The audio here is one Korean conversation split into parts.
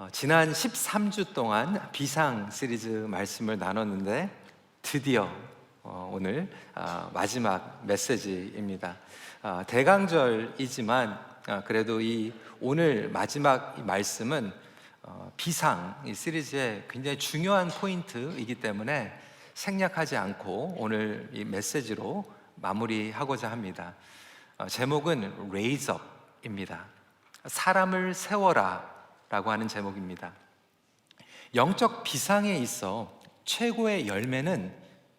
지난 13주 동안 비상 시리즈 말씀을 나눴는데 드디어 오늘 마지막 메시지입니다. 대강절이지만 그래도 이 오늘 마지막 말씀은 비상 이 시리즈의 굉장히 중요한 포인트이기 때문에 생략하지 않고 오늘 이 메시지로 마무리하고자 합니다. 제목은 Raise Up입니다. 사람을 세워라 라고 하는 제목입니다. 영적 비상에 있어 최고의 열매는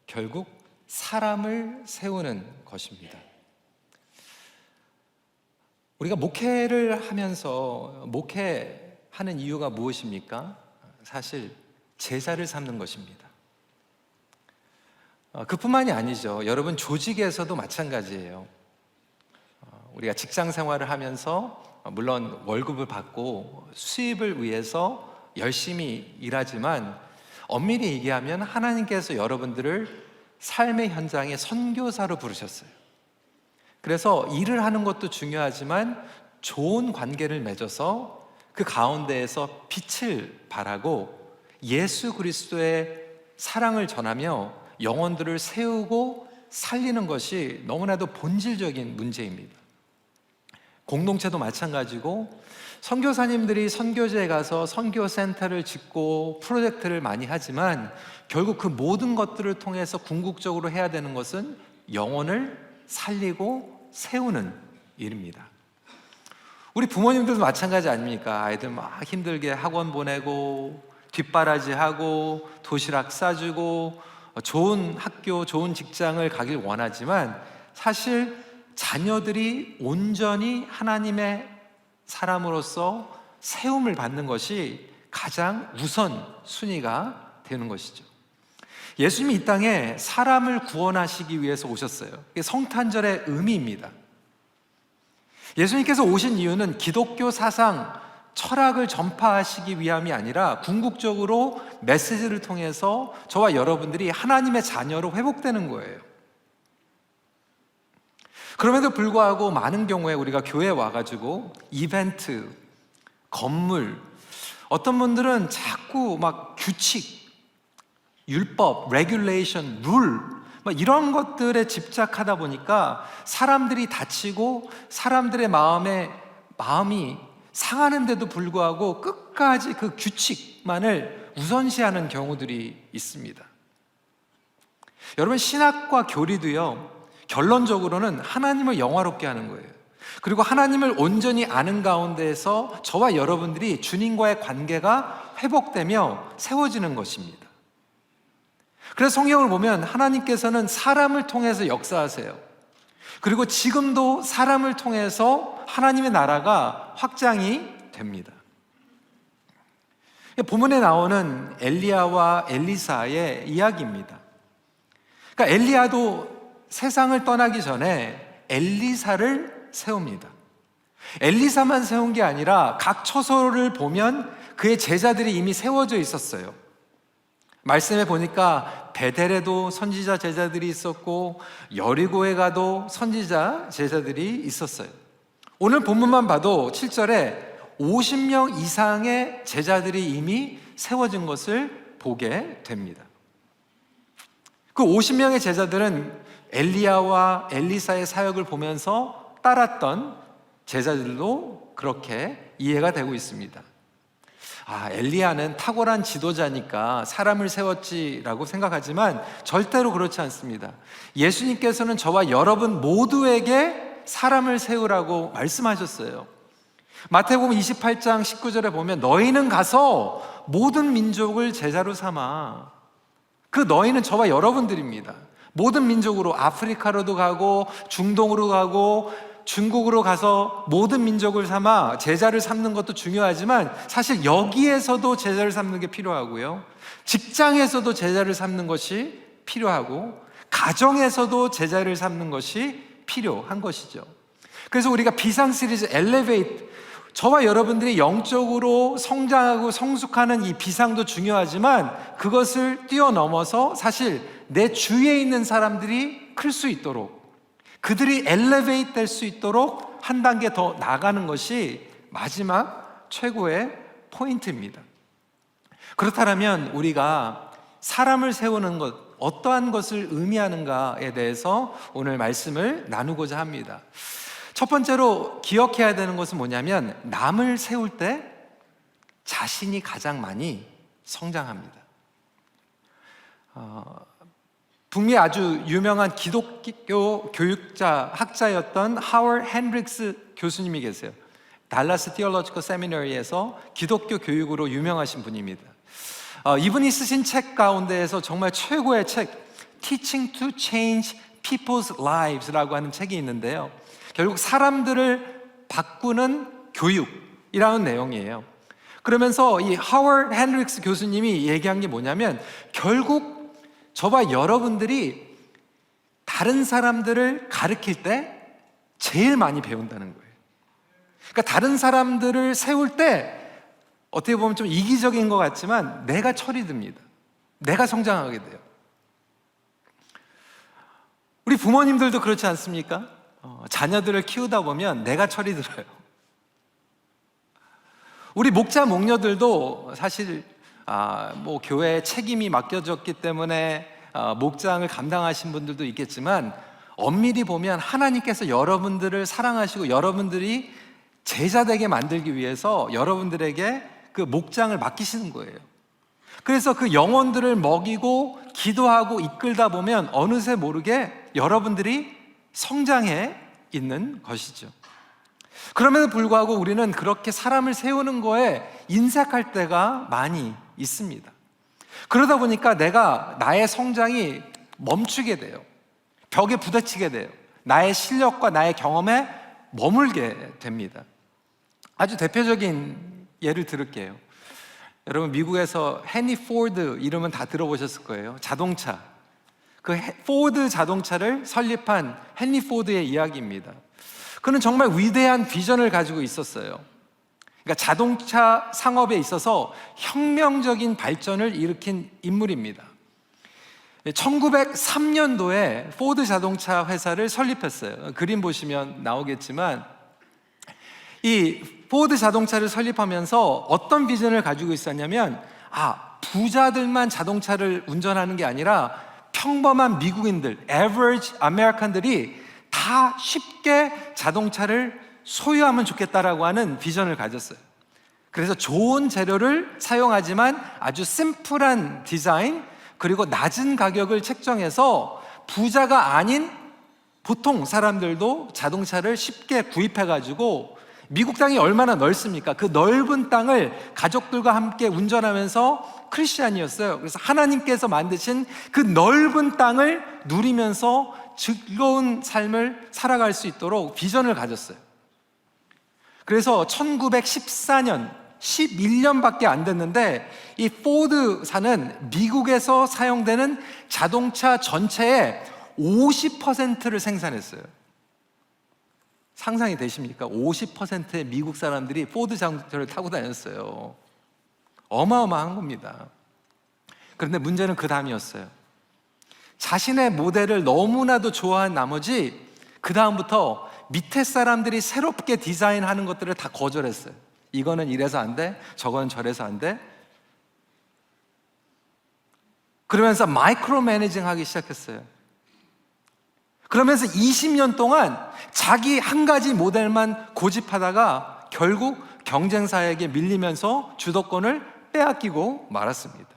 결국 사람을 세우는 것입니다. 우리가 목회를 하면서 목회하는 이유가 무엇입니까? 사실 제자를 삼는 것입니다. 그뿐만이 아니죠. 여러분, 조직에서도 마찬가지예요. 우리가 직장 생활을 하면서 물론 월급을 받고 수입을 위해서 열심히 일하지만 엄밀히 얘기하면 하나님께서 여러분들을 삶의 현장에 선교사로 부르셨어요. 그래서 일을 하는 것도 중요하지만 좋은 관계를 맺어서 그 가운데에서 빛을 발하고 예수 그리스도의 사랑을 전하며 영혼들을 세우고 살리는 것이 너무나도 본질적인 문제입니다. 공동체도 마찬가지고 선교사님들이 선교지에 가서 선교센터를 짓고 프로젝트를 많이 하지만 결국 그 모든 것들을 통해서 궁극적으로 해야 되는 것은 영혼을 살리고 세우는 일입니다. 우리 부모님들도 마찬가지 아닙니까? 아이들 막 힘들게 학원 보내고 뒷바라지하고 도시락 싸주고 좋은 학교, 좋은 직장을 가길 원하지만 사실 자녀들이 온전히 하나님의 사람으로서 세움을 받는 것이 가장 우선 순위가 되는 것이죠. 예수님이 이 땅에 사람을 구원하시기 위해서 오셨어요. 이게 성탄절의 의미입니다. 예수님께서 오신 이유는 기독교 사상, 철학을 전파하시기 위함이 아니라 궁극적으로 메시지를 통해서 저와 여러분들이 하나님의 자녀로 회복되는 거예요. 그럼에도 불구하고 많은 경우에 우리가 교회에 와가지고 이벤트, 건물, 어떤 분들은 자꾸 막 규칙, 율법, 레귤레이션, 룰 이런 것들에 집착하다 보니까 사람들이 다치고 사람들의 마음이 상하는데도 불구하고 끝까지 그 규칙만을 우선시하는 경우들이 있습니다. 여러분, 신학과 교리도요, 결론적으로는 하나님을 영화롭게 하는 거예요. 그리고 하나님을 온전히 아는 가운데에서 저와 여러분들이 주님과의 관계가 회복되며 세워지는 것입니다. 그래서 성경을 보면 하나님께서는 사람을 통해서 역사하세요. 그리고 지금도 사람을 통해서 하나님의 나라가 확장이 됩니다. 본문에 나오는 엘리야와 엘리사의 이야기입니다. 그러니까 엘리야도 세상을 떠나기 전에 엘리사를 세웁니다. 엘리사만 세운 게 아니라 각 처소를 보면 그의 제자들이 이미 세워져 있었어요. 말씀에 보니까 베델에도 선지자 제자들이 있었고 여리고에 가도 선지자 제자들이 있었어요. 오늘 본문만 봐도 7절에 50명 이상의 제자들이 이미 세워진 것을 보게 됩니다. 그 50명의 제자들은 엘리야와 엘리사의 사역을 보면서 따랐던 제자들도 그렇게 이해가 되고 있습니다. 엘리야는 탁월한 지도자니까 사람을 세웠지라고 생각하지만 절대로 그렇지 않습니다. 예수님께서는 저와 여러분 모두에게 사람을 세우라고 말씀하셨어요. 마태복음 28장 19절에 보면 너희는 가서 모든 민족을 제자로 삼아. 그 너희는 저와 여러분들입니다. 모든 민족으로, 아프리카로도 가고 중동으로 가고 중국으로 가서 모든 민족을 삼아 제자를 삼는 것도 중요하지만 사실 여기에서도 제자를 삼는 게 필요하고요, 직장에서도 제자를 삼는 것이 필요하고 가정에서도 제자를 삼는 것이 필요한 것이죠. 그래서 우리가 비상 시리즈 엘리베이트, 저와 여러분들이 영적으로 성장하고 성숙하는 이 비상도 중요하지만 그것을 뛰어넘어서 사실 내 주위에 있는 사람들이 클 수 있도록, 그들이 엘리베이트 될 수 있도록 한 단계 더 나가는 것이 마지막 최고의 포인트입니다. 그렇다면 우리가 사람을 세우는 것, 어떠한 것을 의미하는가에 대해서 오늘 말씀을 나누고자 합니다. 첫 번째로 기억해야 되는 것은 뭐냐면, 남을 세울 때 자신이 가장 많이 성장합니다. 북미의 아주 유명한 기독교 교육자, 학자였던 하워드 핸드릭스 교수님이 계세요. 달라스 티올로지컬 세미너리에서 기독교 교육으로 유명하신 분입니다. 이분이 쓰신 책 가운데에서 정말 최고의 책, Teaching to Change People's Lives라고 하는 책이 있는데요, 결국 사람들을 바꾸는 교육이라는 내용이에요. 그러면서 이 하워드 핸드릭스 교수님이 얘기한 게 뭐냐면, 결국 저와 여러분들이 다른 사람들을 가르칠 때 제일 많이 배운다는 거예요. 그러니까 다른 사람들을 세울 때 어떻게 보면 좀 이기적인 것 같지만 내가 철이 듭니다. 내가 성장하게 돼요. 우리 부모님들도 그렇지 않습니까? 자녀들을 키우다 보면 내가 철이 들어요. 우리 목자 목녀들도 사실 교회에 책임이 맡겨졌기 때문에 목장을 감당하신 분들도 있겠지만, 엄밀히 보면 하나님께서 여러분들을 사랑하시고 여러분들이 제자되게 만들기 위해서 여러분들에게 그 목장을 맡기시는 거예요. 그래서 그 영혼들을 먹이고 기도하고 이끌다 보면 어느새 모르게 여러분들이 성장해 있는 것이죠. 그럼에도 불구하고 우리는 그렇게 사람을 세우는 거에 인색할 때가 많이 있습니다. 그러다 보니까 나의 성장이 멈추게 돼요. 벽에 부딪히게 돼요. 나의 실력과 나의 경험에 머물게 됩니다. 아주 대표적인 예를 들을게요. 여러분, 미국에서 헤니 포드 이름은 다 들어보셨을 거예요. 자동차, 그 포드 자동차를 설립한 헨리 포드의 이야기입니다. 그는 정말 위대한 비전을 가지고 있었어요. 그러니까 자동차 상업에 있어서 혁명적인 발전을 일으킨 인물입니다. 1903년도에 포드 자동차 회사를 설립했어요. 그림 보시면 나오겠지만, 이 포드 자동차를 설립하면서 어떤 비전을 가지고 있었냐면, 부자들만 자동차를 운전하는 게 아니라 평범한 미국인들, average 아메리칸들이 다 쉽게 자동차를 소유하면 좋겠다라고 하는 비전을 가졌어요. 그래서 좋은 재료를 사용하지만 아주 심플한 디자인, 그리고 낮은 가격을 책정해서 부자가 아닌 보통 사람들도 자동차를 쉽게 구입해가지고, 미국 땅이 얼마나 넓습니까? 그 넓은 땅을 가족들과 함께 운전하면서 크리스찬이었어요. 그래서 하나님께서 만드신 그 넓은 땅을 누리면서 즐거운 삶을 살아갈 수 있도록 비전을 가졌어요. 그래서 1914년, 11년밖에 안 됐는데 이 포드사는 미국에서 사용되는 자동차 전체의 50%를 생산했어요. 상상이 되십니까? 50%의 미국 사람들이 포드 자동차를 타고 다녔어요. 어마어마한 겁니다. 그런데 문제는 그 다음이었어요. 자신의 모델을 너무나도 좋아한 나머지 그 다음부터 밑에 사람들이 새롭게 디자인하는 것들을 다 거절했어요. 이거는 이래서 안 돼, 저거는 저래서 안 돼. 그러면서 마이크로 매니징 하기 시작했어요. 그러면서 20년 동안 자기 한 가지 모델만 고집하다가 결국 경쟁사에게 밀리면서 주도권을 빼앗기고 말았습니다.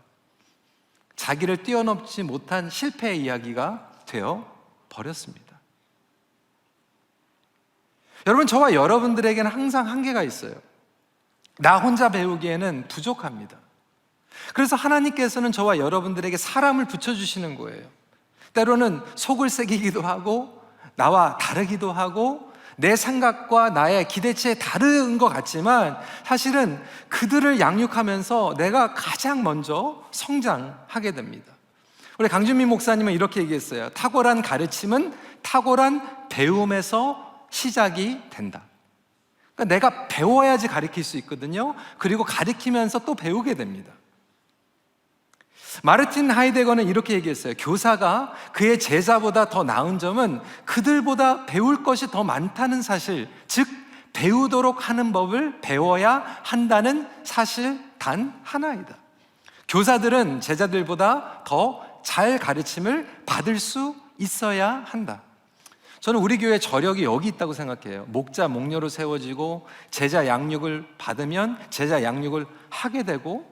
자기를 뛰어넘지 못한 실패의 이야기가 되어 버렸습니다. 여러분, 저와 여러분들에게는 항상 한계가 있어요. 나 혼자 배우기에는 부족합니다. 그래서 하나님께서는 저와 여러분들에게 사람을 붙여주시는 거예요. 때로는 속을 새기기도 하고 나와 다르기도 하고 내 생각과 나의 기대치에 다른 것 같지만 사실은 그들을 양육하면서 내가 가장 먼저 성장하게 됩니다. 우리 강준민 목사님은 이렇게 얘기했어요. 탁월한 가르침은 탁월한 배움에서 시작이 된다. 그러니까 내가 배워야지 가르칠 수 있거든요. 그리고 가르치면서 또 배우게 됩니다. 마르틴 하이데거는 이렇게 얘기했어요. 교사가 그의 제자보다 더 나은 점은 그들보다 배울 것이 더 많다는 사실, 즉 배우도록 하는 법을 배워야 한다는 사실 단 하나이다. 교사들은 제자들보다 더 잘 가르침을 받을 수 있어야 한다. 저는 우리 교회 저력이 여기 있다고 생각해요. 목자, 목녀로 세워지고 제자 양육을 받으면 제자 양육을 하게 되고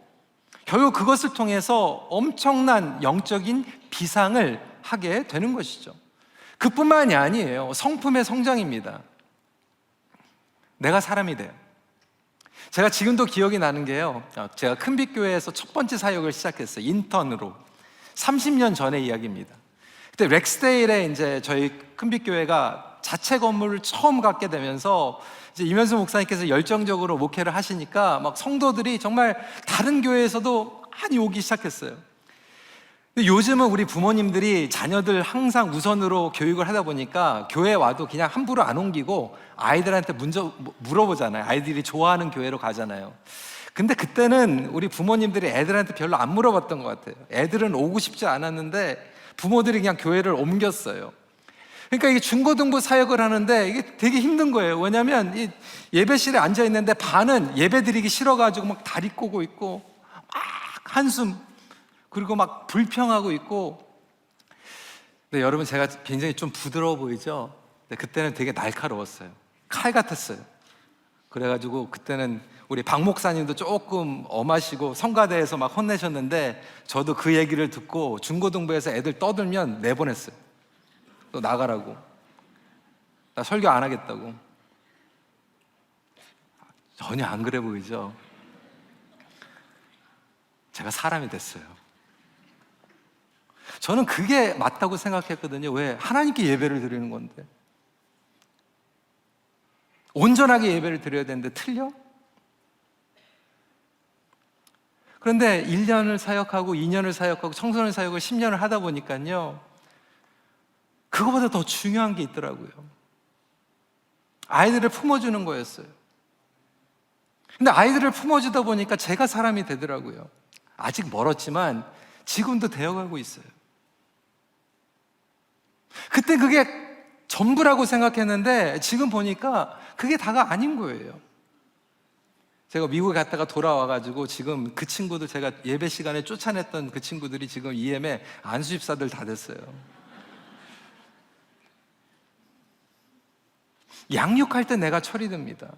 결국 그것을 통해서 엄청난 영적인 비상을 하게 되는 것이죠. 그뿐만이 아니에요. 성품의 성장입니다. 내가 사람이 돼요. 제가 지금도 기억이 나는 게요, 제가 큰빛교회에서 첫 번째 사역을 시작했어요. 인턴으로 30년 전의 이야기입니다. 그때 렉스데일에 이제 저희 큰빛교회가 자체 건물을 처음 갖게 되면서 이제 이면수 목사님께서 열정적으로 목회를 하시니까 막 성도들이 정말 다른 교회에서도 많이 오기 시작했어요. 근데 요즘은 우리 부모님들이 자녀들 항상 우선으로 교육을 하다 보니까 교회 와도 그냥 함부로 안 옮기고 아이들한테 먼저 물어보잖아요. 아이들이 좋아하는 교회로 가잖아요. 근데 그때는 우리 부모님들이 애들한테 별로 안 물어봤던 것 같아요. 애들은 오고 싶지 않았는데 부모들이 그냥 교회를 옮겼어요. 그러니까 이게 중고등부 사역을 하는데 이게 되게 힘든 거예요. 왜냐하면 이 예배실에 앉아 있는데 반은 예배 드리기 싫어가지고 막 다리 꼬고 있고 막 한숨, 그리고 막 불평하고 있고. 근데 여러분, 제가 굉장히 좀 부드러워 보이죠? 근데 그때는 되게 날카로웠어요. 칼 같았어요. 그래가지고 그때는 우리 박 목사님도 조금 엄하시고 성가대에서 막 혼내셨는데 저도 그 얘기를 듣고 중고등부에서 애들 떠들면 내보냈어요. 너 나가라고. 나 설교 안 하겠다고. 전혀 안 그래 보이죠? 제가 사람이 됐어요. 저는 그게 맞다고 생각했거든요. 왜? 하나님께 예배를 드리는 건데, 온전하게 예배를 드려야 되는데 틀려? 그런데 1년을 사역하고 2년을 사역하고 청소년 사역을 10년을 하다 보니까요, 그거보다 더 중요한 게 있더라고요. 아이들을 품어주는 거였어요. 근데 아이들을 품어주다 보니까 제가 사람이 되더라고요. 아직 멀었지만 지금도 되어가고 있어요. 그때 그게 전부라고 생각했는데 지금 보니까 그게 다가 아닌 거예요. 제가 미국에 갔다가 돌아와가지고 지금 그 친구들, 제가 예배 시간에 쫓아냈던 그 친구들이 지금 EM에 안수집사들 다 됐어요. 양육할 때 내가 철이 듭니다.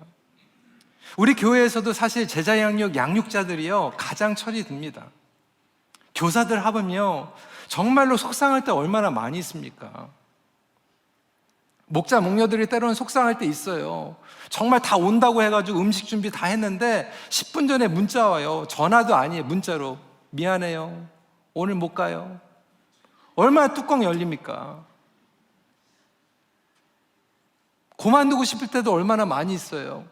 우리 교회에서도 사실 제자 양육, 양육자들이요 가장 철이 듭니다. 교사들 합은요 정말로 속상할 때 얼마나 많이 있습니까? 목자, 목녀들이 때로는 속상할 때 있어요. 정말 다 온다고 해가지고 음식 준비 다 했는데 10분 전에 문자 와요. 전화도 아니에요. 문자로. 미안해요. 오늘 못 가요. 얼마나 뚜껑 열립니까? 그만두고 싶을 때도 얼마나 많이 있어요.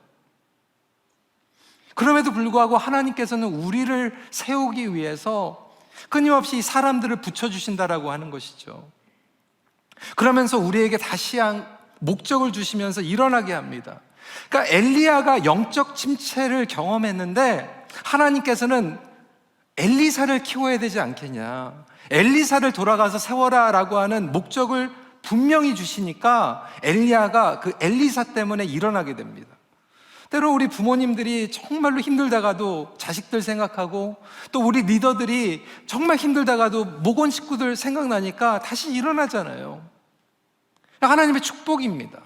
그럼에도 불구하고 하나님께서는 우리를 세우기 위해서 끊임없이 사람들을 붙여주신다라고 하는 것이죠. 그러면서 우리에게 다시 한 목적을 주시면서 일어나게 합니다. 그러니까 엘리야가 영적 침체를 경험했는데 하나님께서는 엘리사를 키워야 되지 않겠냐, 엘리사를 돌아가서 세워라 라고 하는 목적을 분명히 주시니까 엘리야가 그 엘리사 때문에 일어나게 됩니다. 때로 우리 부모님들이 정말로 힘들다가도 자식들 생각하고, 또 우리 리더들이 정말 힘들다가도 목원 식구들 생각나니까 다시 일어나잖아요. 하나님의 축복입니다.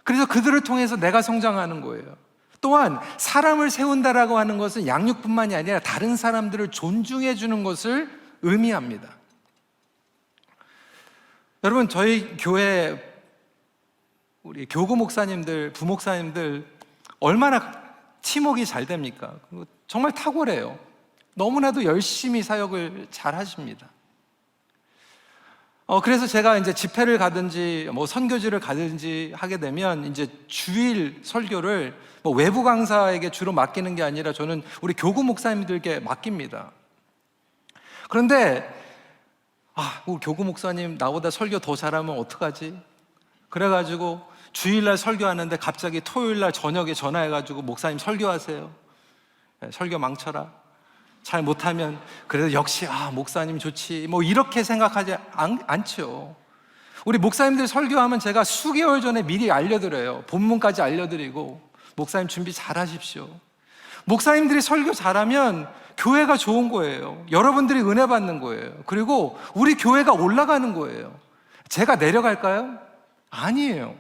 그래서 그들을 통해서 내가 성장하는 거예요. 또한 사람을 세운다라고 하는 것은 양육뿐만이 아니라 다른 사람들을 존중해 주는 것을 의미합니다. 여러분, 저희 교회 우리 교구 목사님들, 부목사님들 얼마나 팀워크가 잘 됩니까? 정말 탁월해요. 너무나도 열심히 사역을 잘 하십니다. 그래서 제가 이제 집회를 가든지 뭐 선교지를 가든지 하게 되면 이제 주일 설교를 뭐 외부 강사에게 주로 맡기는 게 아니라 저는 우리 교구 목사님들께 맡깁니다. 그런데 우리 교구 목사님 나보다 설교 더 잘하면 어떡하지? 그래가지고 주일날 설교하는데 갑자기 토요일날 저녁에 전화해가지고 목사님 설교하세요. 설교 망쳐라. 잘 못하면 그래도 역시 목사님 좋지 뭐 이렇게 생각하지 않죠. 우리 목사님들 설교하면 제가 수개월 전에 미리 알려드려요. 본문까지 알려드리고, 목사님 준비 잘 하십시오. 목사님들이 설교 잘하면 교회가 좋은 거예요. 여러분들이 은혜 받는 거예요. 그리고 우리 교회가 올라가는 거예요. 제가 내려갈까요? 아니에요.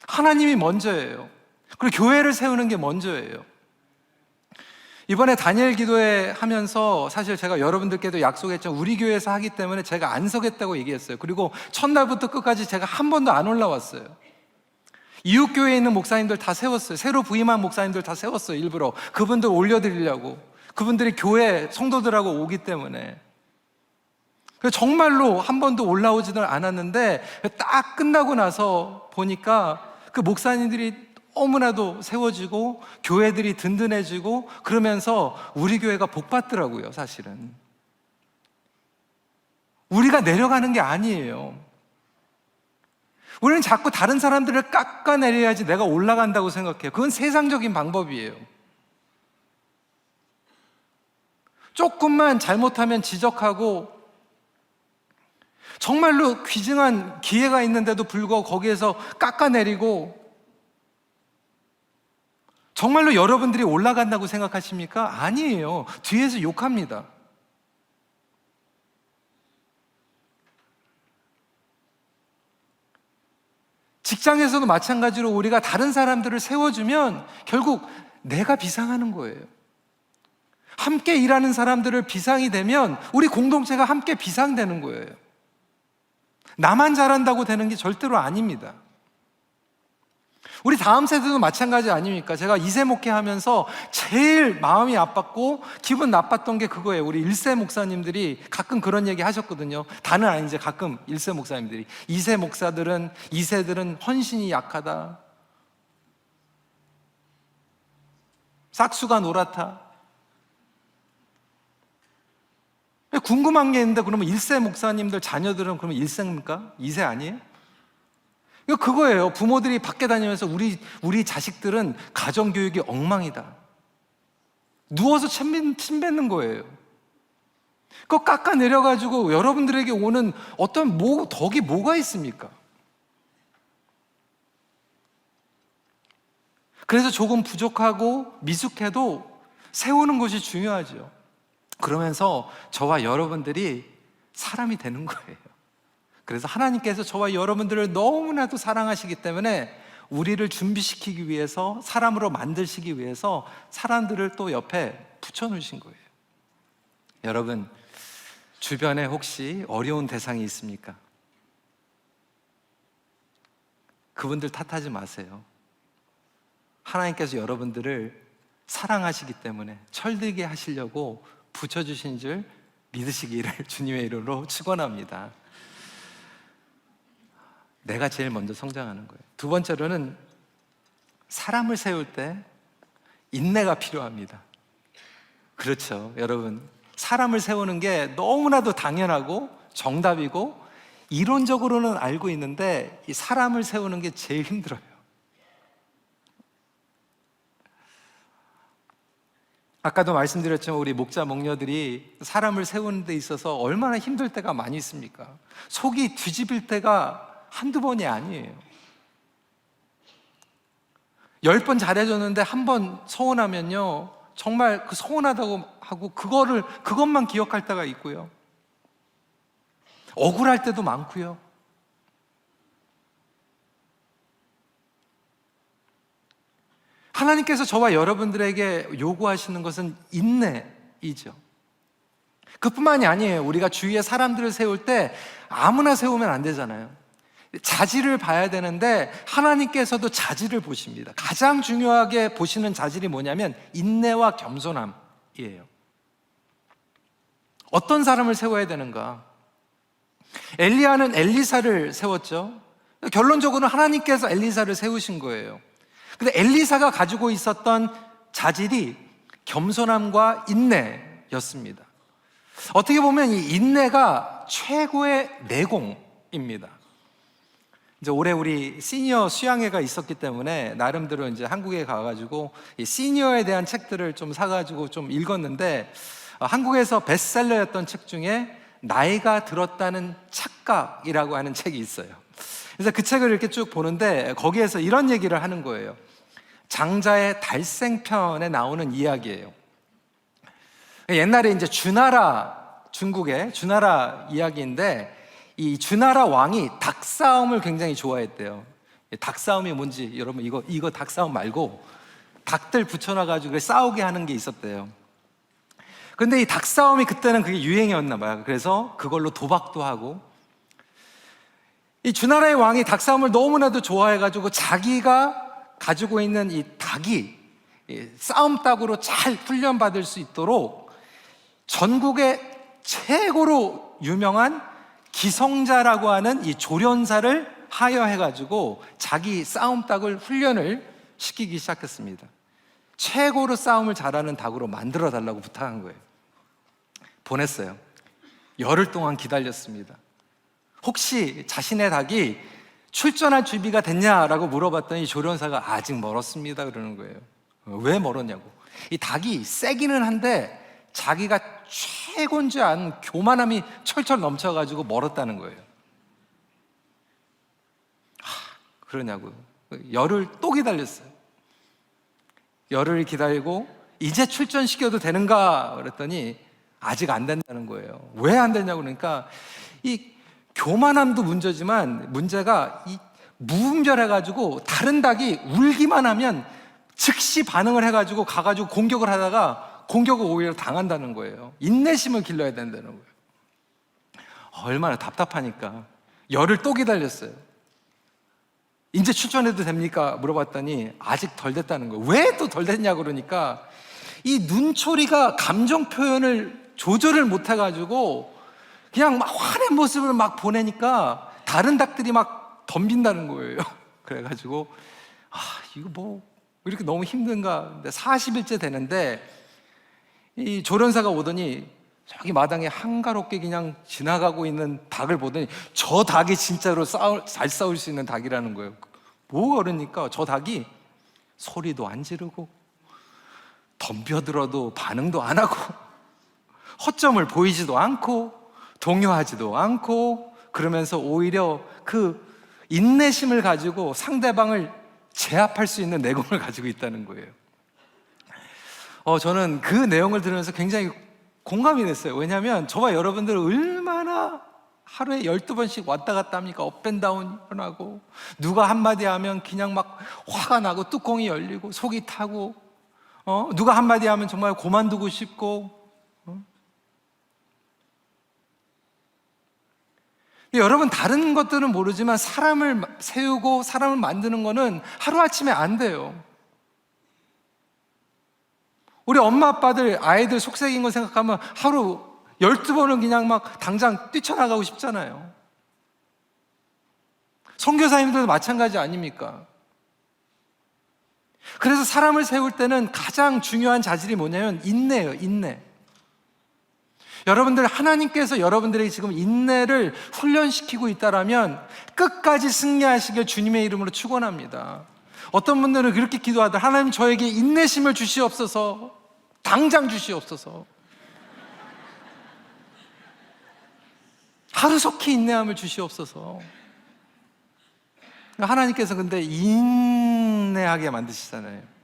하나님이 먼저예요. 그리고 교회를 세우는 게 먼저예요. 이번에 다니엘 기도회 하면서 사실 제가 여러분들께도 약속했죠. 우리 교회에서 하기 때문에 제가 안 서겠다고 얘기했어요. 그리고 첫날부터 끝까지 제가 한 번도 안 올라왔어요. 이웃교회에 있는 목사님들 다 세웠어요. 새로 부임한 목사님들 다 세웠어요. 일부러 그분들 올려드리려고. 그분들이 교회 성도들하고 오기 때문에. 정말로 한 번도 올라오지는 않았는데 딱 끝나고 나서 보니까 그 목사님들이 너무나도 세워지고 교회들이 든든해지고 그러면서 우리 교회가 복받더라고요. 사실은 우리가 내려가는 게 아니에요. 우리는 자꾸 다른 사람들을 깎아내려야지 내가 올라간다고 생각해요. 그건 세상적인 방법이에요. 조금만 잘못하면 지적하고 정말로 귀중한 기회가 있는데도 불구하고 거기에서 깎아내리고, 정말로 여러분들이 올라간다고 생각하십니까? 아니에요. 뒤에서 욕합니다. 직장에서도 마찬가지로 우리가 다른 사람들을 세워주면 결국 내가 비상하는 거예요. 함께 일하는 사람들을 비상이 되면 우리 공동체가 함께 비상되는 거예요. 나만 잘한다고 되는 게 절대로 아닙니다. 우리 다음 세대도 마찬가지 아닙니까? 제가 2세 목회하면서 제일 마음이 아팠고 기분 나빴던 게 그거예요. 우리 1세 목사님들이 가끔 그런 얘기 하셨거든요. 다는 아니지, 가끔 1세 목사님들이 2세 목사들은, 2세들은 헌신이 약하다, 싹수가 노랗다. 궁금한 게 있는데, 그러면 1세 목사님들 자녀들은 그러면 1세입니까? 2세 아니에요? 그거예요. 부모들이 밖에 다니면서 우리 자식들은 가정교육이 엉망이다, 누워서 침 뱉는 거예요. 그거 깎아내려가지고 여러분들에게 오는 어떤 덕이 뭐가 있습니까? 그래서 조금 부족하고 미숙해도 세우는 것이 중요하죠. 그러면서 저와 여러분들이 사람이 되는 거예요. 그래서 하나님께서 저와 여러분들을 너무나도 사랑하시기 때문에 우리를 준비시키기 위해서, 사람으로 만드시기 위해서 사람들을 또 옆에 붙여놓으신 거예요. 여러분, 주변에 혹시 어려운 대상이 있습니까? 그분들 탓하지 마세요. 하나님께서 여러분들을 사랑하시기 때문에 철들게 하시려고 붙여주신 줄 믿으시기를 주님의 이름으로 축원합니다. 내가 제일 먼저 성장하는 거예요. 두 번째로는 사람을 세울 때 인내가 필요합니다. 그렇죠, 여러분. 사람을 세우는 게 너무나도 당연하고 정답이고 이론적으로는 알고 있는데 이 사람을 세우는 게 제일 힘들어요. 아까도 말씀드렸지만 우리 목자 목녀들이 사람을 세우는 데 있어서 얼마나 힘들 때가 많이 있습니까? 속이 뒤집힐 때가 한두 번이 아니에요. 10번 잘해줬는데 한 번 서운하면요, 정말 그 서운하다고 하고 그것만 기억할 때가 있고요, 억울할 때도 많고요. 하나님께서 저와 여러분들에게 요구하시는 것은 인내이죠. 그뿐만이 아니에요. 우리가 주위에 사람들을 세울 때 아무나 세우면 안 되잖아요. 자질을 봐야 되는데 하나님께서도 자질을 보십니다. 가장 중요하게 보시는 자질이 뭐냐면 인내와 겸손함이에요. 어떤 사람을 세워야 되는가? 엘리야는 엘리사를 세웠죠. 결론적으로 하나님께서 엘리사를 세우신 거예요. 근데 엘리사가 가지고 있었던 자질이 겸손함과 인내였습니다. 어떻게 보면 이 인내가 최고의 내공입니다. 이제 올해 우리 시니어 수양회가 있었기 때문에 나름대로 이제 한국에 가가지고 이 시니어에 대한 책들을 좀 사가지고 좀 읽었는데, 한국에서 베스트셀러였던 책 중에 나이가 들었다는 착각이라고 하는 책이 있어요. 그래서 그 책을 이렇게 쭉 보는데 거기에서 이런 얘기를 하는 거예요. 장자의 달생편에 나오는 이야기예요. 옛날에 이제 중국의 주나라 이야기인데, 이 주나라 왕이 닭싸움을 굉장히 좋아했대요. 닭싸움이 뭔지 여러분, 이거 닭싸움 말고 닭들 붙여놔가지고 싸우게 하는 게 있었대요. 근데 이 닭싸움이 그때는 그게 유행이었나 봐요. 그래서 그걸로 도박도 하고, 이 주나라의 왕이 닭싸움을 너무나도 좋아해가지고 자기가 가지고 있는 이 닭이 싸움 닭으로 잘 훈련받을 수 있도록 전국의 최고로 유명한 기성자라고 하는 이 조련사를 하여해가지고 자기 싸움 닭을 훈련을 시키기 시작했습니다. 최고로 싸움을 잘하는 닭으로 만들어 달라고 부탁한 거예요. 보냈어요. 열흘 동안 기다렸습니다. 혹시 자신의 닭이 출전할 준비가 됐냐라고 물어봤더니 조련사가 아직 멀었습니다 그러는 거예요. 왜 멀었냐고. 이 닭이 세기는 한데 자기가 최고인 줄 아는 교만함이 철철 넘쳐가지고 멀었다는 거예요. 그러냐고. 열흘 또 기다렸어요. 열흘 기다리고 이제 출전시켜도 되는가 그랬더니 아직 안 된다는 거예요. 왜 안 되냐고. 그러니까 이 교만함도 문제지만 문제가 이 무분별해가지고 다른 닭이 울기만 하면 즉시 반응을 해가지고 가가지고 공격을 하다가 공격을 오히려 당한다는 거예요. 인내심을 길러야 된다는 거예요. 얼마나 답답하니까 열흘 또 기다렸어요. 이제 출전해도 됩니까? 물어봤더니 아직 덜 됐다는 거예요. 왜 또 덜 됐냐고. 그러니까 이 눈초리가 감정 표현을 조절을 못 해가지고 그냥 막 화낸 모습을 막 보내니까 다른 닭들이 막 덤빈다는 거예요. 그래가지고 이거 뭐 이렇게 너무 힘든가. 근데 40일째 되는데 이 조련사가 오더니 저기 마당에 한가롭게 그냥 지나가고 있는 닭을 보더니 저 닭이 진짜로 잘 싸울 수 있는 닭이라는 거예요. 뭐가 그러니까 저 닭이 소리도 안 지르고 덤벼들어도 반응도 안 하고 허점을 보이지도 않고 동요하지도 않고, 그러면서 오히려 그 인내심을 가지고 상대방을 제압할 수 있는 내공을 가지고 있다는 거예요. 저는 그 내용을 들으면서 굉장히 공감이 됐어요. 왜냐하면 저와 여러분들은 얼마나 하루에 12번씩 왔다 갔다 합니까? 업앤다운 일어나고, 누가 한마디 하면 그냥 막 화가 나고 뚜껑이 열리고 속이 타고, 누가 한마디 하면 정말 그만두고 싶고. 여러분, 다른 것들은 모르지만 사람을 세우고 사람을 만드는 거는 하루아침에 안 돼요. 우리 엄마 아빠들 아이들 속삭인 거 생각하면 하루 12번은 그냥 막 당장 뛰쳐나가고 싶잖아요. 선교사님들도 마찬가지 아닙니까? 그래서 사람을 세울 때는 가장 중요한 자질이 뭐냐면 인내예요. 인내. 여러분들, 하나님께서 여러분들에게 지금 인내를 훈련시키고 있다라면 끝까지 승리하시길 주님의 이름으로 축원합니다. 어떤 분들은 그렇게 기도하다, 하나님 저에게 인내심을 주시옵소서, 당장 주시옵소서, 하루속히 인내함을 주시옵소서. 하나님께서 근데 인내하게 만드시잖아요.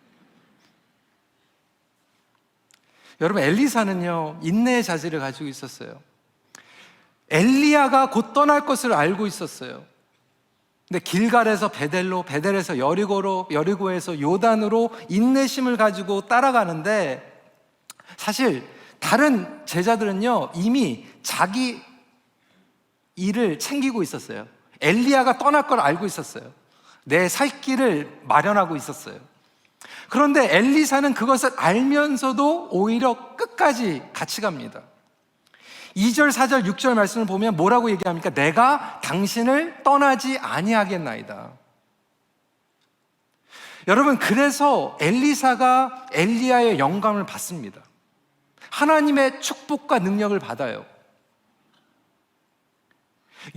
여러분, 엘리사는요 인내의 자질을 가지고 있었어요. 엘리야가 곧 떠날 것을 알고 있었어요. 근데 길갈에서 베델로, 베델에서 여리고로, 여리고에서 요단으로 인내심을 가지고 따라가는데, 사실 다른 제자들은요 이미 자기 일을 챙기고 있었어요. 엘리야가 떠날 걸 알고 있었어요. 내 살 길을 마련하고 있었어요. 그런데 엘리사는 그것을 알면서도 오히려 끝까지 같이 갑니다. 2절, 4절, 6절 말씀을 보면 뭐라고 얘기합니까? 내가 당신을 떠나지 아니하겠나이다. 여러분, 그래서 엘리사가 엘리야의 영감을 받습니다. 하나님의 축복과 능력을 받아요.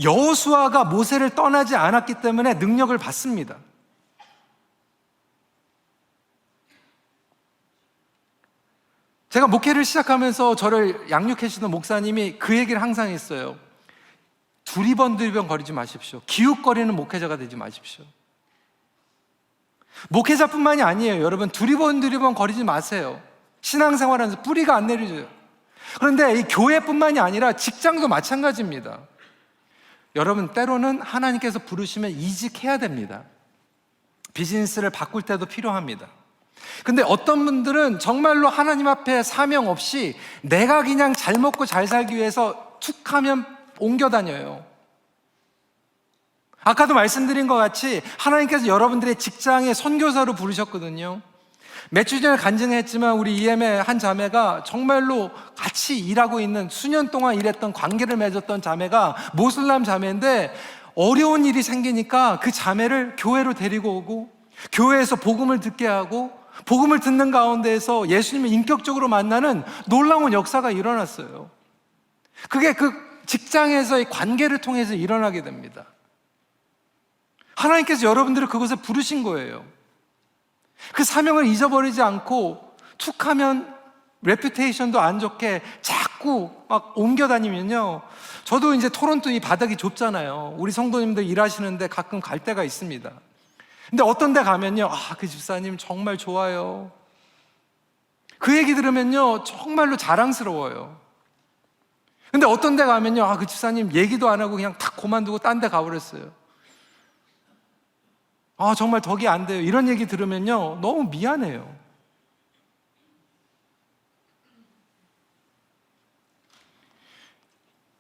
여호수아가 모세를 떠나지 않았기 때문에 능력을 받습니다. 제가 목회를 시작하면서 저를 양육하시던 목사님이 그 얘기를 항상 했어요. 두리번 거리지 마십시오. 기웃거리는 목회자가 되지 마십시오. 목회자뿐만이 아니에요. 여러분, 두리번 거리지 마세요. 신앙생활하면서 뿌리가 안 내려져요. 그런데 이 교회뿐만이 아니라 직장도 마찬가지입니다. 여러분, 때로는 하나님께서 부르시면 이직해야 됩니다. 비즈니스를 바꿀 때도 필요합니다. 근데 어떤 분들은 정말로 하나님 앞에 사명 없이 내가 그냥 잘 먹고 잘 살기 위해서 툭 하면 옮겨 다녀요. 아까도 말씀드린 것 같이 하나님께서 여러분들의 직장에 선교사로 부르셨거든요. 몇 주 전에 간증했지만 우리 EM의 한 자매가 정말로 같이 일하고 있는, 수년 동안 일했던, 관계를 맺었던 자매가 모슬람 자매인데 어려운 일이 생기니까 그 자매를 교회로 데리고 오고 교회에서 복음을 듣게 하고 복음을 듣는 가운데에서 예수님을 인격적으로 만나는 놀라운 역사가 일어났어요. 그게 그 직장에서의 관계를 통해서 일어나게 됩니다. 하나님께서 여러분들을 그곳에 부르신 거예요. 그 사명을 잊어버리지 않고 툭 하면 레퓨테이션도 안 좋게 자꾸 막 옮겨 다니면요, 저도 이제 토론토 이 바닥이 좁잖아요. 우리 성도님들 일하시는데 가끔 갈 때가 있습니다. 근데 어떤 데 가면요, 그 집사님 정말 좋아요. 그 얘기 들으면요 정말로 자랑스러워요. 근데 어떤 데 가면요, 그 집사님 얘기도 안 하고 그냥 탁 그만두고 딴 데 가버렸어요. 정말 덕이 안 돼요. 이런 얘기 들으면요 너무 미안해요.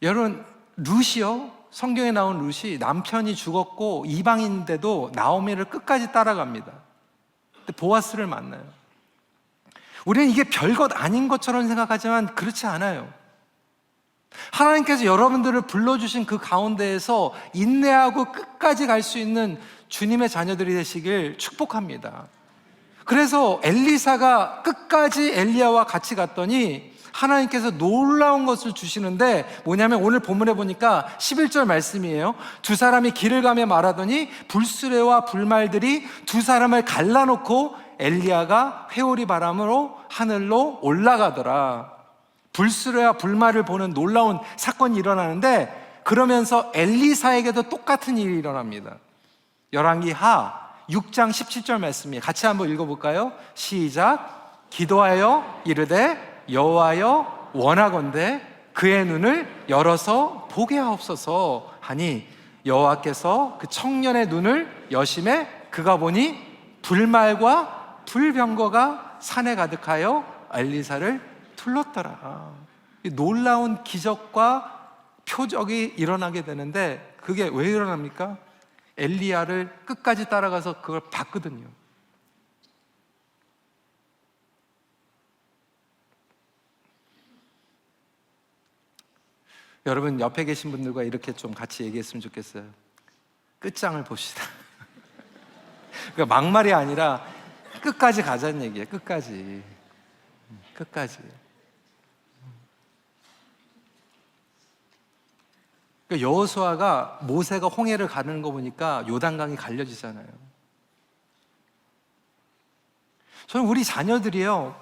여러분, 룻이요, 성경에 나온 룻이 남편이 죽었고 이방인인데도 나오미를 끝까지 따라갑니다. 근데 보아스를 만나요. 우리는 이게 별것 아닌 것처럼 생각하지만 그렇지 않아요. 하나님께서 여러분들을 불러주신 그 가운데에서 인내하고 끝까지 갈 수 있는 주님의 자녀들이 되시길 축복합니다. 그래서 엘리사가 끝까지 엘리야와 같이 갔더니 하나님께서 놀라운 것을 주시는데 뭐냐면, 오늘 본문에 보니까 11절 말씀이에요. 두 사람이 길을 가며 말하더니 불수레와 불말들이 두 사람을 갈라놓고 엘리야가 회오리 바람으로 하늘로 올라가더라. 불수레와 불말을 보는 놀라운 사건이 일어나는데, 그러면서 엘리사에게도 똑같은 일이 일어납니다. 열왕기하 6장 17절 말씀이에요. 같이 한번 읽어볼까요? 시작. 기도하여 이르되 여호와여 원하건대 그의 눈을 열어서 보게 하옵소서 하니 여호와께서 그 청년의 눈을 여심해 그가 보니 불말과 불병거가 산에 가득하여 엘리사를 둘렀더라. 놀라운 기적과 표적이 일어나게 되는데, 그게 왜 일어납니까? 엘리야를 끝까지 따라가서 그걸 봤거든요. 여러분, 옆에 계신 분들과 이렇게 좀 같이 얘기했으면 좋겠어요. 끝장을 봅시다. 그러니까 막말이 아니라 끝까지 가자는 얘기예요. 끝까지. 그러니까 여호수아가 모세가 홍해를 가는 거 보니까 요단강이 갈려지잖아요. 저는 우리 자녀들이요,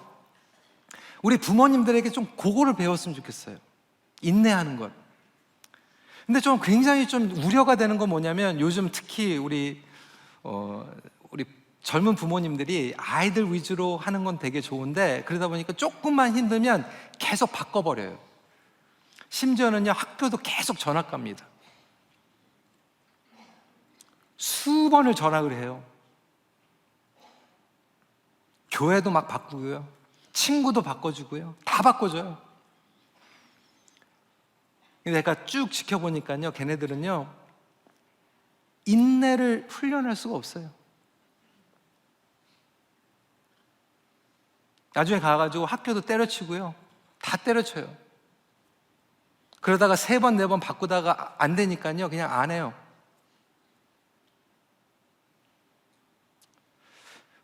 우리 부모님들에게 좀 그거를 배웠으면 좋겠어요. 인내하는 것. 근데 좀 굉장히 좀 우려가 되는 건 뭐냐면, 요즘 특히 우리 젊은 부모님들이 아이들 위주로 하는 건 되게 좋은데, 그러다 보니까 조금만 힘들면 계속 바꿔버려요. 심지어는요, 학교도 계속 전학 갑니다. 수번을 전학을 해요. 교회도 막 바꾸고요, 친구도 바꿔주고요, 다 바꿔줘요. 근데 내가 쭉 지켜보니까요, 걔네들은요 인내를 훈련할 수가 없어요. 나중에 가가지고 학교도 때려치고요, 다 때려쳐요. 그러다가 3번, 4번 바꾸다가 안 되니까요 그냥 안 해요.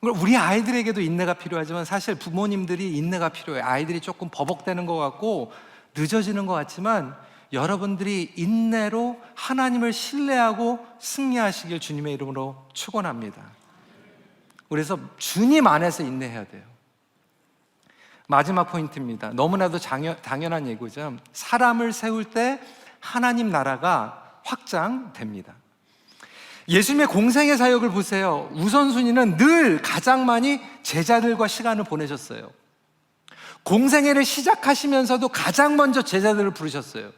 우리 아이들에게도 인내가 필요하지만 사실 부모님들이 인내가 필요해요. 아이들이 조금 버벅대는 것 같고 늦어지는 것 같지만, 여러분들이 인내로 하나님을 신뢰하고 승리하시길 주님의 이름으로 축원합니다. 그래서 주님 안에서 인내해야 돼요. 마지막 포인트입니다. 너무나도 당연한 얘기죠. 사람을 세울 때 하나님 나라가 확장됩니다. 예수님의 공생의 사역을 보세요. 우선순위는 늘 가장 많이 제자들과 시간을 보내셨어요. 공생애를 시작하시면서도 가장 먼저 제자들을 부르셨어요.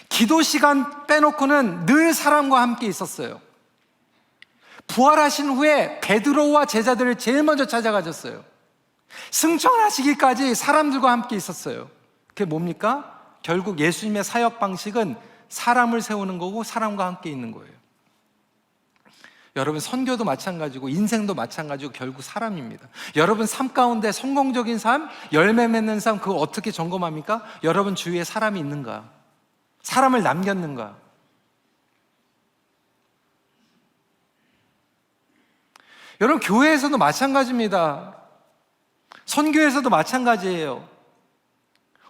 기도 시간 빼놓고는 늘 사람과 함께 있었어요. 부활하신 후에 베드로와 제자들을 제일 먼저 찾아가셨어요. 승천하시기까지 사람들과 함께 있었어요. 그게 뭡니까? 결국 예수님의 사역 방식은 사람을 세우는 거고 사람과 함께 있는 거예요. 여러분, 선교도 마찬가지고 인생도 마찬가지고 결국 사람입니다. 여러분 삶 가운데 성공적인 삶, 열매 맺는 삶, 그거 어떻게 점검합니까? 여러분 주위에 사람이 있는가? 사람을 남겼는가? 여러분, 교회에서도 마찬가지입니다. 선교에서도 마찬가지예요.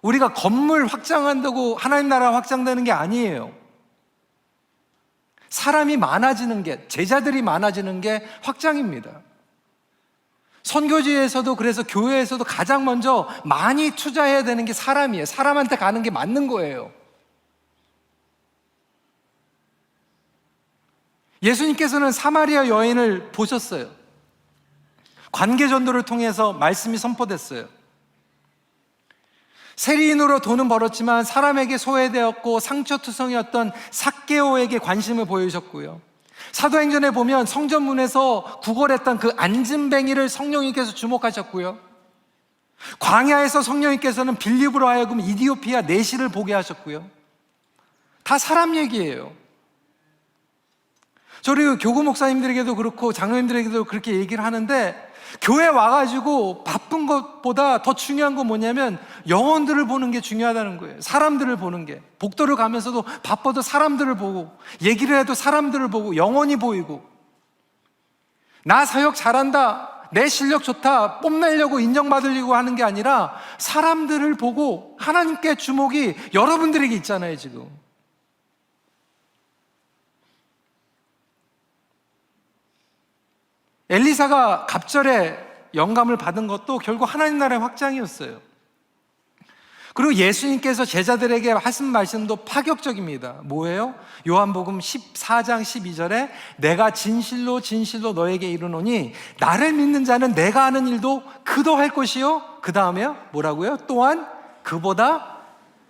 우리가 건물 확장한다고 하나님 나라 확장되는 게 아니에요. 사람이 많아지는 게, 제자들이 많아지는 게 확장입니다. 선교지에서도, 그래서 교회에서도 가장 먼저 많이 투자해야 되는 게 사람이에요. 사람한테 가는 게 맞는 거예요. 예수님께서는 사마리아 여인을 보셨어요. 관계전도를 통해서 말씀이 선포됐어요. 세리인으로 돈은 벌었지만 사람에게 소외되었고 상처투성이었던 삭개오에게 관심을 보이셨고요. 사도행전에 보면 성전문에서 구걸했던 그 안진뱅이를 성령님께서 주목하셨고요. 광야에서 성령님께서는 빌립으로 하여금 이디오피아 내시를 보게 하셨고요. 다 사람 얘기예요. 저희 교구 목사님들에게도 그렇고 장로님들에게도 그렇게 얘기를 하는데, 교회 와가지고 바쁜 것보다 더 중요한 건 뭐냐면 영혼들을 보는 게 중요하다는 거예요. 사람들을 보는 게. 복도를 가면서도 바빠도 사람들을 보고, 얘기를 해도 사람들을 보고, 영혼이 보이고, 나 사역 잘한다, 내 실력 좋다, 뽐내려고 인정받으려고 하는 게 아니라 사람들을 보고 하나님께 주목이 여러분들에게 있잖아요. 지금 엘리사가 갑절에 영감을 받은 것도 결국 하나님 나라의 확장이었어요. 그리고 예수님께서 제자들에게 하신 말씀도 파격적입니다. 뭐예요? 요한복음 14장 12절에 내가 진실로 진실로 너에게 이르노니 나를 믿는 자는 내가 하는 일도 그도 할 것이요, 그 다음에요 뭐라고요? 또한 그보다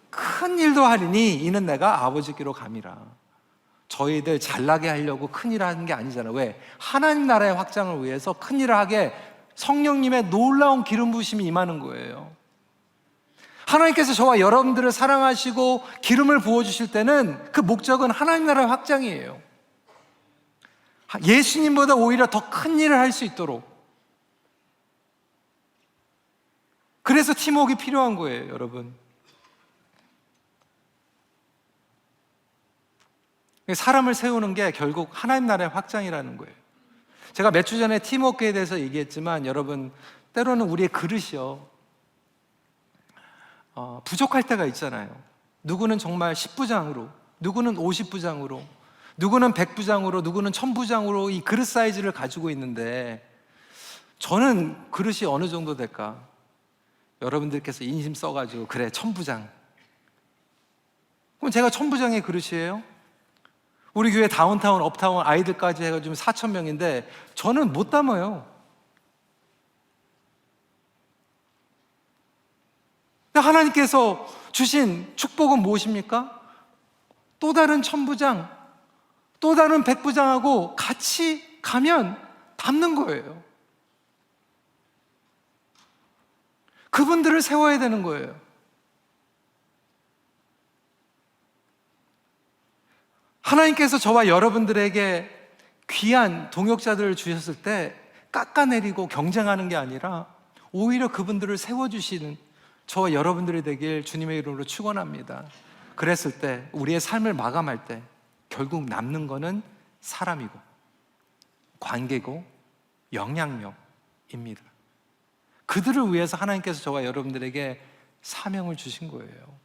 큰 일도 하리니 이는 내가 아버지께로 감이라. 저희들 잘나게 하려고 큰일을 하는 게 아니잖아요. 왜? 하나님 나라의 확장을 위해서 큰일을 하게 성령님의 놀라운 기름 부으심이 임하는 거예요. 하나님께서 저와 여러분들을 사랑하시고 기름을 부어주실 때는 그 목적은 하나님 나라의 확장이에요. 예수님보다 오히려 더 큰 일을 할 수 있도록. 그래서 팀워크가 필요한 거예요, 여러분. 사람을 세우는 게 결국 하나님 나라의 확장이라는 거예요. 제가 몇 주 전에 팀워크에 대해서 얘기했지만, 여러분, 때로는 우리의 그릇이요, 부족할 때가 있잖아요. 누구는 정말 10부장으로, 누구는 50부장으로, 누구는 100부장으로, 누구는 1000부장으로 이 그릇 사이즈를 가지고 있는데, 저는 그릇이 어느 정도 될까? 여러분들께서 인심 써가지고 그래 1000부장, 그럼 제가 1000부장의 그릇이에요? 우리 교회 다운타운, 업타운 아이들까지 해가지고 4000명인데 저는 못 담아요. 하나님께서 주신 축복은 무엇입니까? 또 다른 1000부장, 또 다른 100부장하고 같이 가면 담는 거예요. 그분들을 세워야 되는 거예요. 하나님께서 저와 여러분들에게 귀한 동역자들을 주셨을 때 깎아내리고 경쟁하는 게 아니라 오히려 그분들을 세워주시는 저와 여러분들이 되길 주님의 이름으로 축원합니다. 그랬을 때 우리의 삶을 마감할 때 결국 남는 거는 사람이고 관계고 영향력입니다. 그들을 위해서 하나님께서 저와 여러분들에게 사명을 주신 거예요.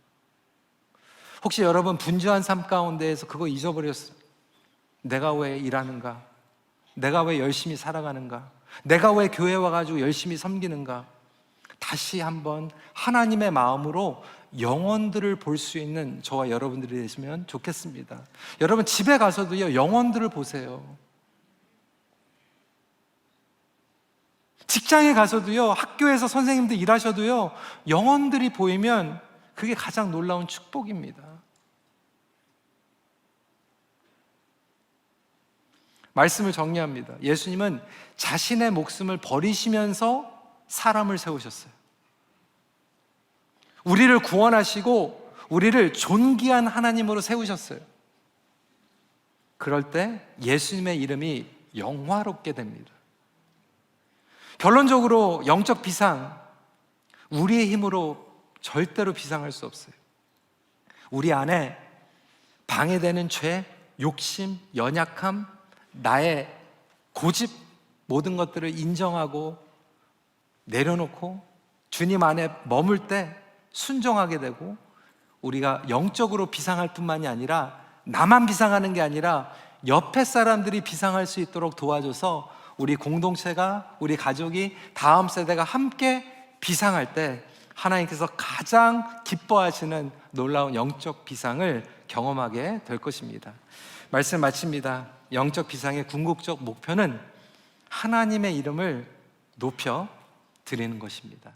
혹시 여러분 분주한 삶 가운데에서 그거 잊어버렸습니까? 내가 왜 일하는가? 내가 왜 열심히 살아가는가? 내가 왜 교회 와가지고 열심히 섬기는가? 다시 한번 하나님의 마음으로 영혼들을 볼 수 있는 저와 여러분들이 되시면 좋겠습니다. 여러분 집에 가서도요, 영혼들을 보세요. 직장에 가서도요, 학교에서 선생님들 일하셔도요, 영혼들이 보이면 그게 가장 놀라운 축복입니다. 말씀을 정리합니다. 예수님은 자신의 목숨을 버리시면서 사람을 세우셨어요. 우리를 구원하시고 우리를 존귀한 하나님으로 세우셨어요. 그럴 때 예수님의 이름이 영화롭게 됩니다. 결론적으로 영적 비상, 우리의 힘으로 절대로 비상할 수 없어요. 우리 안에 방해되는 죄, 욕심, 연약함, 나의 고집, 모든 것들을 인정하고 내려놓고 주님 안에 머물 때 순종하게 되고, 우리가 영적으로 비상할 뿐만이 아니라 나만 비상하는 게 아니라 옆에 사람들이 비상할 수 있도록 도와줘서 우리 공동체가, 우리 가족이, 다음 세대가 함께 비상할 때 하나님께서 가장 기뻐하시는 놀라운 영적 비상을 경험하게 될 것입니다. 말씀 마칩니다. 영적 비상의 궁극적 목표는 하나님의 이름을 높여 드리는 것입니다.